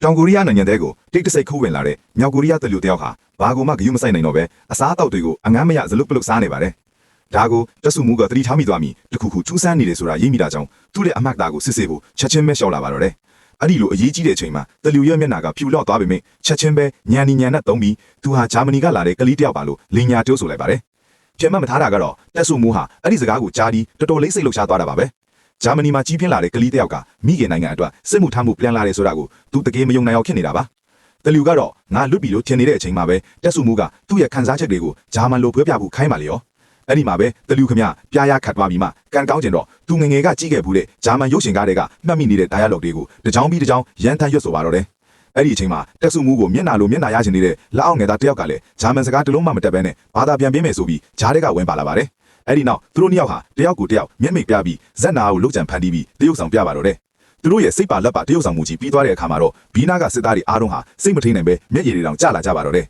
တောင်ကိုရီးယားနိုင်ငံတဲ့ကိုတိတ်တဆိတ်ခိုးဝင်လာတဲ့မြောက်ကိုရီးယားတလူတယောက်ဟာဘာကိုမှဂရုမစိုက်နိုင်တော့ပဲအစားအသောက်တွေကိုအငမ်းမရဇလုတ်ပလုတ်စားနေပါတယ်။ဒါကိုတက်စုမှုကသတိထားမိသွားပြီတခုခုထူးဆန်းနေတယ်ဆိုတာရိပ်မိတာကြောင့်သူ့ရဲ့အမတ်သားကိုစစ်ဆေးဖို့ချက်ချင်းပဲရှောက်လာပါတော့တယ်။အဲ့ဒီလိုအရေးကြီးတဲ့အချိန်မှာတလူရဲ့မျက်နှာကဖြူလော့သွားပေမဲ့ချက်ချင်းပဲညံညံနဲ့သုံးပြီးသူဟာဂျာမနီကလာတဲ့ကလေးတယောက်ပါလို့လင်ညာတိုးဆိုလိုက်ပါတယ်။ပြန်မထားတာကတော့တက်စုမှုဟာအဲ့ဒီစကားကိုကြားပြီးတော်တော်လေးစိတ်လှုပ်ရှားသွားတာပါပဲ။ဂျာမနီမှာကြီးပြင်းလာတဲ့ကလေးတယောက်ကမိခင်နိုင်ငံအတွက်စစ်မှုထမ်းမှုပြန်လာတယ်ဆိုတာကိုသူတကယ်မယုံနိုင်အောင်ဖြစ်နေတာပါ။တလူကတော့ငါလွတ်ပြီလို့ထင်နေတဲ့အချိန်မှာပဲတက်စုမှုကသူ့ရဲ့ခံစားချက်တွေကိုဂျာမန်လိုပြောပြဖို့ခိုင်းပါလေရော။အဲ့ဒီမှာပဲတလူခမပြားရခတ်သွားပြီးမှကန်ကောင်းကျင်တော့သူငငယ်ကကြည့်ခဲ့ဘူးတဲ့ဂျာမန်ရုပ်ရှင်ကားတွေကမှတ်မိနေတဲ့ dialogue တွေကိုတကြောင်ပြီးတကြောင်ရန်ထမ်းရွတ်ဆိုပါတော့တယ်။အဲ့ဒီအချိန်မှာတက်စုမှုကိုမျက်နှာလိုမျက်နှာရချင်နေတဲ့လက်အောက်ငယ်သားတယောက်ကလည်းဂျာမန်စကားတစ်လုံးမှမတတ်ဘဲနဲ့ဘာသာပြန်ပေးမယ်ဆိုပြီးဂျားတွေကဝင်ပါလာပါတယ်။အဲ့ဒီနောက်သူတို့နှစ်ယောက်ဟာတယောက်ကိုတယောက်မျက်မိတ်ပြပြီးဇက်နာကိုလုတ်ကြံဖန်တီးပြီးတရုပ်ဆောင်ပြပါတော့တယ်။သူတို့ရဲ့စိတ်ပါလက်ပါတရုပ်ဆောင်မှုကြီးပြီးသွားတဲ့အခါမှာတော့ဘီနာကစစ်သားတွေအားလုံးဟာစိတ်မထိန်နိုင်ပဲမျက်ရည်တွေတောင်ကျလာကြပါတော့တယ်